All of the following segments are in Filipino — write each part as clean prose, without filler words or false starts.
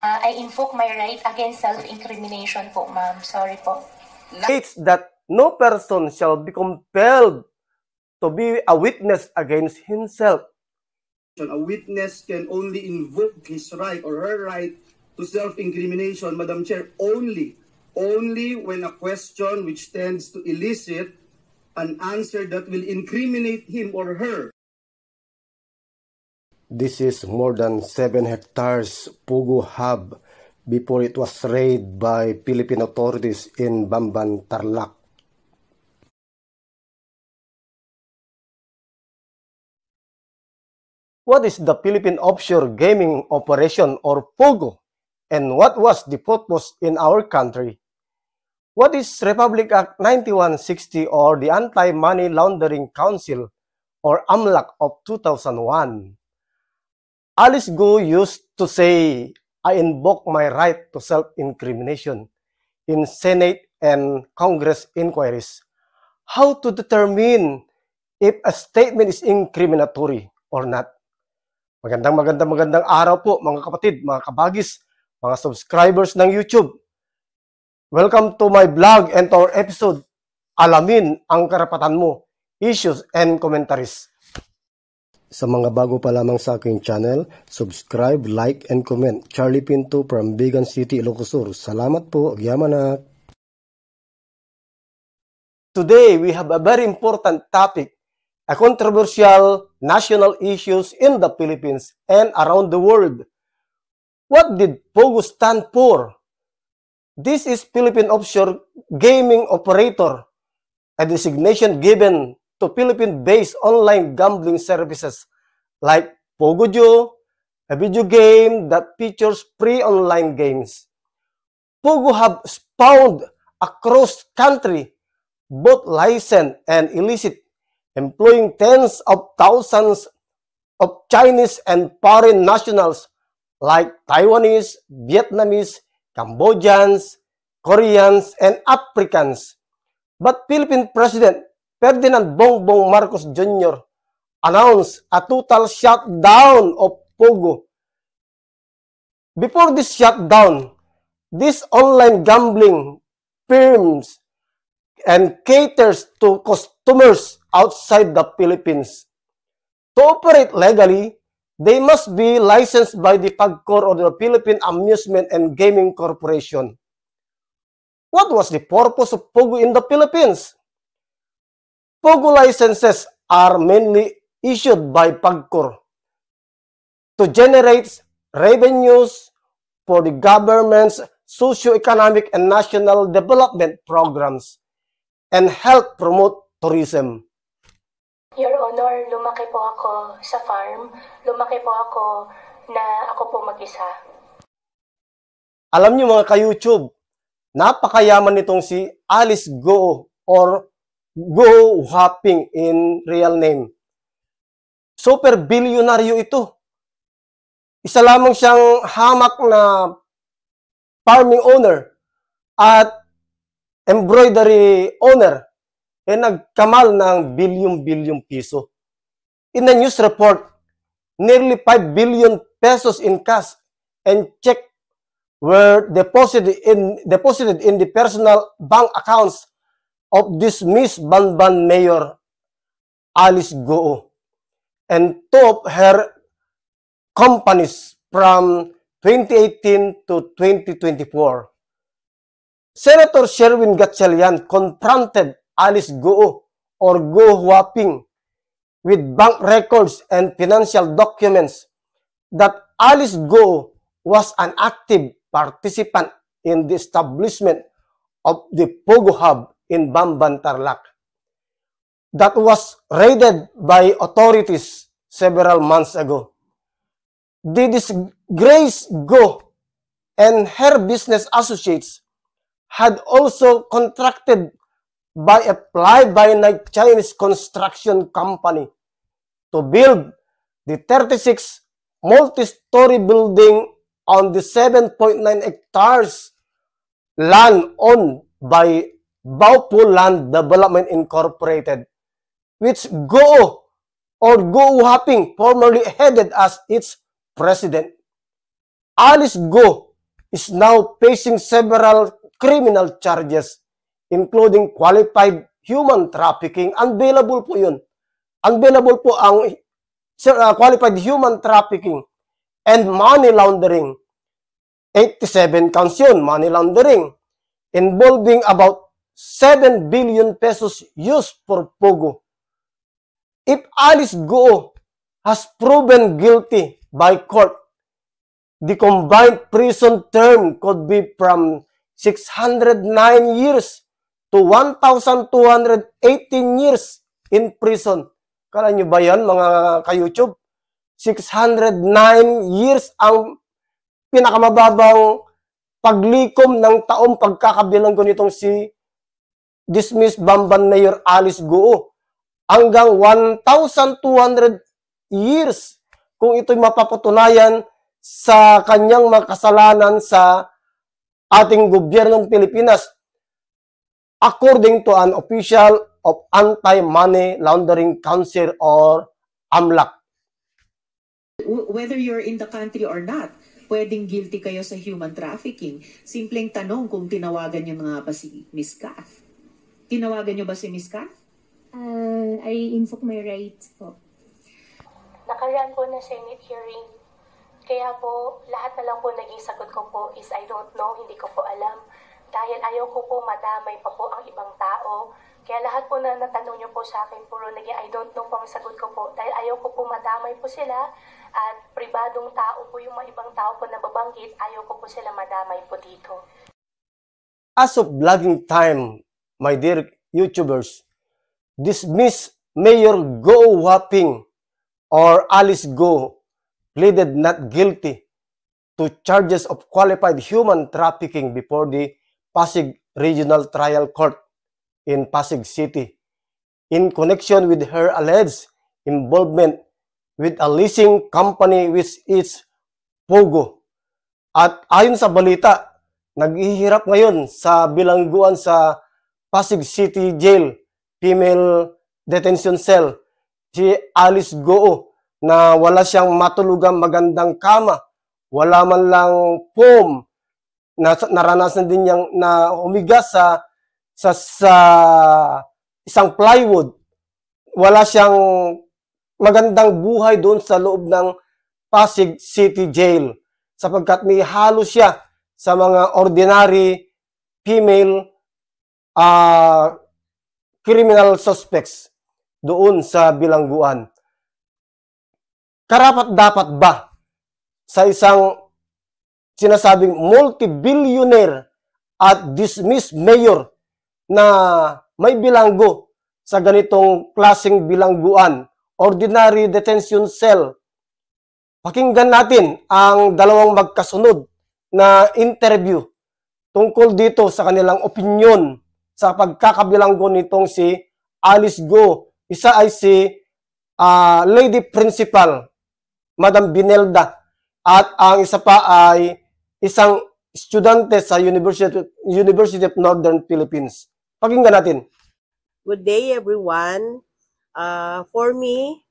I invoke my right against self-incrimination po, ma'am. Sorry po. States that no person shall be compelled to be a witness against himself. A witness can only invoke his right or her right to self-incrimination, Madam Chair, only when a question which tends to elicit an answer that will incriminate him or her. This is more than 7 hectares Pogo Hub before it was raided by Philippine authorities in Bamban, Tarlac. What is the Philippine Offshore Gaming Operation or POGO, and what was the purpose in our country? What is Republic Act 9160 or the Anti-Money Laundering Council or AMLAC of 2001? Alice Go used to say, I invoke my right to self-incrimination in Senate and Congress inquiries. How to determine if a statement is incriminatory or not? Magandang araw po mga kapatid, mga kabagis, mga subscribers ng YouTube. Welcome to my vlog and to our episode, Alamin ang Karapatan Mo, Issues and Commentaries. Sa mga bago pa lamang sa aking channel, subscribe, like, and comment. Charlie Pinto from Bigan City, Ilocos Sur. Salamat po, Agyamanak. Today, we have a very important topic, a controversial national issues in the Philippines and around the world. What did POGO stand for? This is Philippine Offshore Gaming Operator, a designation given to Philippine-based online gambling services like PogoJo, a video game that features free online games. POGO have spawned across country, both licensed and illicit, employing tens of thousands of Chinese and foreign nationals like Taiwanese, Vietnamese, Cambodians, Koreans, and Africans. But Philippine President Ferdinand Bongbong Marcos Jr. announced a total shutdown of POGO. Before this shutdown, these online gambling firms and caters to customers outside the Philippines. To operate legally, they must be licensed by the PAGCOR or the Philippine Amusement and Gaming Corporation. What was the purpose of POGO in the Philippines? POGO licenses are mainly issued by PAGCOR to generate revenues for the government's socio-economic and national development programs and help promote tourism. Your Honor, lumaki po ako sa farm. Lumaki po ako na ako po mag-isa. Alam niyo mga ka-YouTube, napakayaman nitong si Alice Go or Go Hopping in real name. Super bilyonaryo ito. Isa lamang siyang hamak na farming owner at embroidery owner nagkamal ng bilyong piso. In the news report, nearly 5 billion pesos in cash and check were deposited in the personal bank accounts of dismissed Bamban Mayor Alice Go and two of her companies from 2018 to 2024. Senator Sherwin Gatchalian confronted Alice Go or Go Hopping with bank records and financial documents that Alice Go was an active participant in the establishment of the POGO Hub in Bamban, Tarlac that was raided by authorities several months ago. The disgraced Go and her business associates had also contracted by a fly-by-night Chinese construction company to build the 36 multi-story building on the 7.9 hectares land owned by Baupo Land Development Incorporated, which Go or Go Hopping formerly headed as its president. Alice Go is now facing several criminal charges, including qualified human trafficking. Unbailable po yun. Unbailable po ang qualified human trafficking and money laundering. 87 counts yun, money laundering, involving about 7 billion pesos used for Pogo. If Alice Go has proven guilty by court, the combined prison term could be from 609 years to 1,218 years in prison. Kala nyo ba yan, mga ka-YouTube? 609 years ang pinakamababang paglikom ng taong pagkakabilang ko nitong si dismissed Bamban Mayor Alice Go. Hanggang 1,200 years kung ito'y mapapatunayan sa kanyang makasalanan sa ating gobyernong Pilipinas, according to an official of Anti-Money Laundering Council or AMLAC. Whether you're in the country or not, pwedeng guilty kayo sa human trafficking. Simpleng tanong kung tinawagan nyo nga ba si Miss Kath. Tinawagan nyo ba si Miss Kath? I invoke my rights po. Nakaraan po na Senate hearing. Kaya po, lahat na lang po naging sagot ko po is I don't know, hindi ko po alam. Dahil ayaw ko po madamay pa po ang ibang tao. Kaya lahat po na natanong nyo po sa akin, puro naging I don't know po ang sagot ko po. Dahil ayaw ko po madamay po sila at pribadong tao po yung mga ibang tao po na babanggit, ayaw ko po sila madamay po dito. As of vlogging time, my dear YouTubers, dismissed Mayor Go Wapping or Alice Go pleaded not guilty to charges of qualified human trafficking before the Pasig Regional Trial Court in Pasig City in connection with her alleged involvement with a leasing company which is Pogo. At ayon sa balita, naghihirap ngayon sa bilangguan sa Pasig City Jail, female detention cell, si Alice Go, na wala siyang matulugang magandang kama, wala man lang foam, naranasan din niyang na humiga sa isang plywood, wala siyang magandang buhay doon sa loob ng Pasig City Jail sapagkat may halo siya sa mga ordinary female criminal suspects doon sa bilangguan. Karapat-dapat ba sa isang sinasabing multi-billionaire at dismissed mayor na may bilanggo sa ganitong klaseng bilangguan, ordinary detention cell? Pakinggan natin ang dalawang magkasunod na interview tungkol dito sa kanilang opinion sa pagkakabilanggo nitong si Alice Go. Isa ay si Lady Principal, Madam Binelda, at ang isa pa ay isang estudyante sa University of Northern Philippines. Pakinggan natin. Good day, everyone. For me,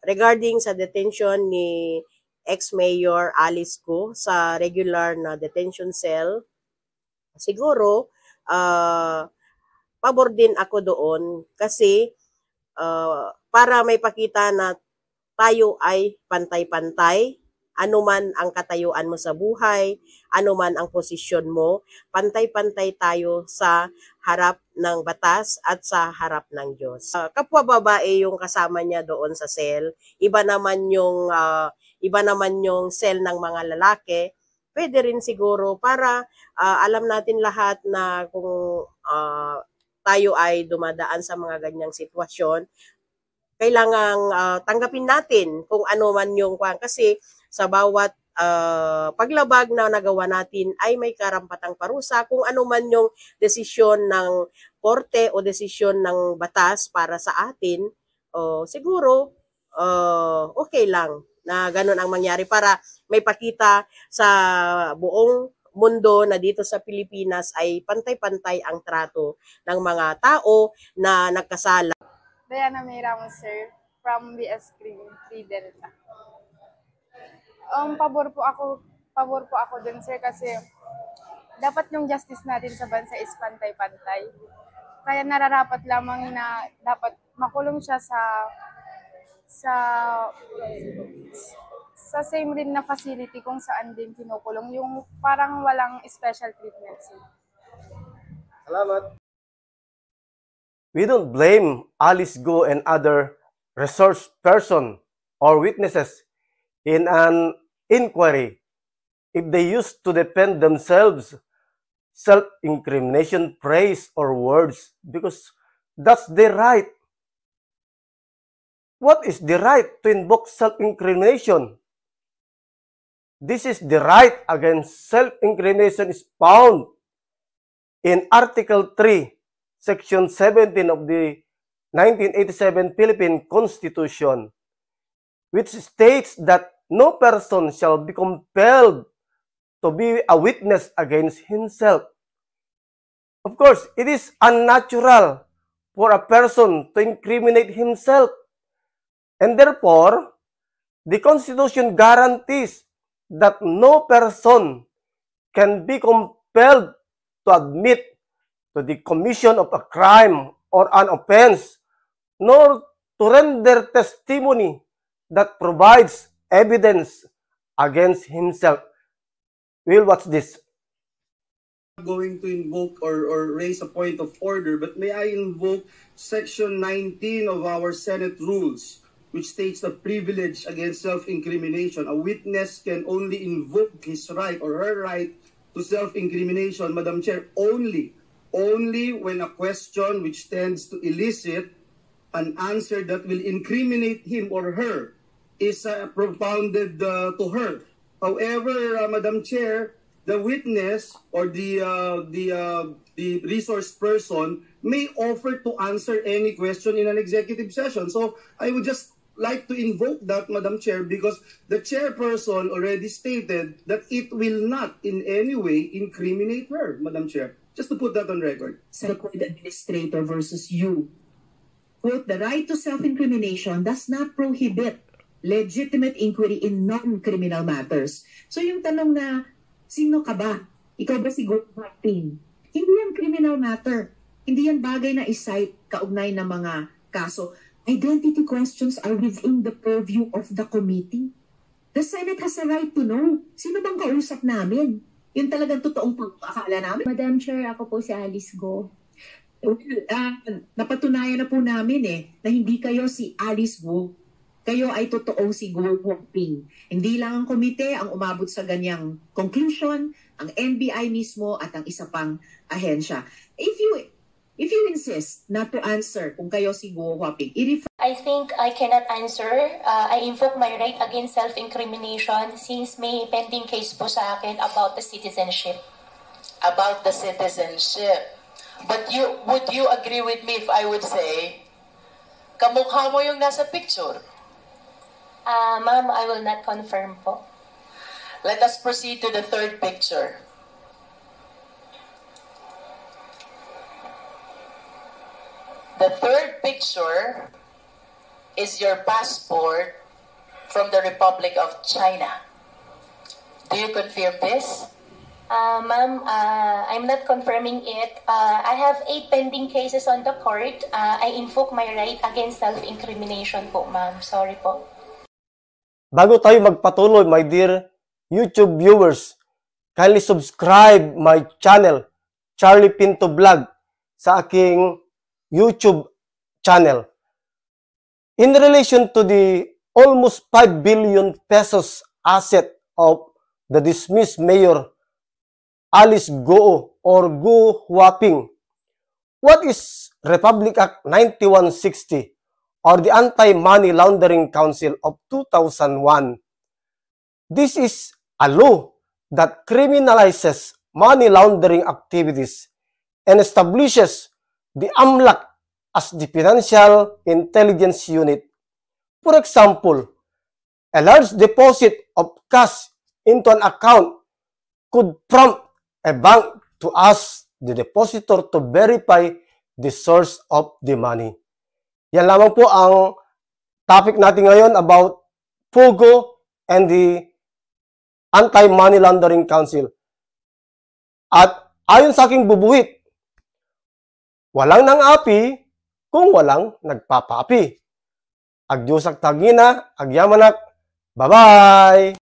regarding sa detention ni ex-mayor Alice Go sa regular na detention cell, siguro, pabor din ako doon kasi para may pakita na tayo ay pantay-pantay, anuman ang katayuan mo sa buhay, anuman ang posisyon mo, pantay-pantay tayo sa harap ng batas at sa harap ng Diyos. Kapwa babae yung kasama niya doon sa cell, iba naman yung cell ng mga lalaki. Pwede rin siguro para alam natin lahat na kung tayo ay dumadaan sa mga ganyang sitwasyon, kailangang tanggapin natin kung ano man yung kasi sa bawat paglabag na nagawa natin ay may karampatang parusa. Kung ano man yung desisyon ng korte o desisyon ng batas para sa atin, siguro okay lang na ganun ang mangyari para may pakita sa buong mundo na dito sa Pilipinas ay pantay-pantay ang trato ng mga tao na nagkasala. Diana May Ramos, sir, from BS Green, 3 Delta. Pabor po ako pabor po ako dun, sir, kasi dapat yung justice natin sa bansa is pantay-pantay. Kaya nararapat lamang na dapat makulong siya sa same rin na facility kung saan din kinukulong, yung parang walang special treatment, sir. Salamat. We don't blame Alice Go and other resource person or witnesses in an inquiry if they used to defend themselves, self-incrimination, praise, or words, because that's their right. What is the right to invoke self-incrimination? This is the right against self-incrimination is found in Article 3, Section 17 of the 1987 Philippine Constitution, which states that no person shall be compelled to be a witness against himself. Of course, it is unnatural for a person to incriminate himself, and therefore, the Constitution guarantees that no person can be compelled to admit to the commission of a crime or an offense, nor to render testimony that provides evidence against himself. We'll watch this. Going to invoke or raise a point of order, but may I invoke Section 19 of our Senate rules, which states the privilege against self-incrimination. A witness can only invoke his right or her right to self-incrimination, Madam Chair, only when a question which tends to elicit an answer that will incriminate him or her is propounded to her. However, Madam Chair, the witness or the resource person may offer to answer any question in an executive session. So I would just like to invoke that, Madam Chair, because the chairperson already stated that it will not in any way incriminate her, Madam Chair. Just to put that on record. Sa court administrator versus you. Quote, the right to self-incrimination does not prohibit legitimate inquiry in non-criminal matters. So yung tanong na, sino ka ba? Ikaw ba si Go Martin? Hindi yan criminal matter. Hindi yan bagay na isite kaugnay ng mga kaso. Identity questions are within the purview of the committee. The Senate has a right to know. Sino bang kausap namin? Yun talagang totoong akala namin. Madam Chair, ako po si Alice Go. Well, napatunayan na po namin na hindi kayo si Alice Go. Kayo ay totoong si Go Huaping. Hindi lang ang komite ang umabot sa ganyang conclusion, ang NBI mismo at ang isa pang ahensya. If you insist not to answer kung kayo si Go Huaping, I think I cannot answer. I invoke my right against self-incrimination since may pending case po sa akin about the citizenship. About the citizenship. But would you agree with me if I would say, kamukha mo yung nasa picture? Ma'am, I will not confirm po. Let us proceed to the third picture. The third picture is your passport from the Republic of China. Do you confirm this? Ma'am, I'm not confirming it. I have 8 pending cases on the court. I invoke my right against self-incrimination po, ma'am. Sorry po. Bago tayo magpatuloy, my dear YouTube viewers, kindly subscribe my channel, Charlie Pinto Vlog, sa aking YouTube channel. In relation to the almost 5 billion pesos asset of the dismissed Mayor Alice Go or Go Huaping, what is Republic Act 9160 or the Anti-Money Laundering Council of 2001? This is a law that criminalizes money laundering activities and establishes the AMLAC as the Financial Intelligence Unit. For example, a large deposit of cash into an account could prompt a bank to ask the depositor to verify the source of the money. Yan lamang po ang topic natin ngayon about POGO and the Anti-Money Laundering Council. At ayon sa aking bubuhit, walang nang-api kung walang nagpapaapi. Agdiusak tagina, agyamanak, bye-bye!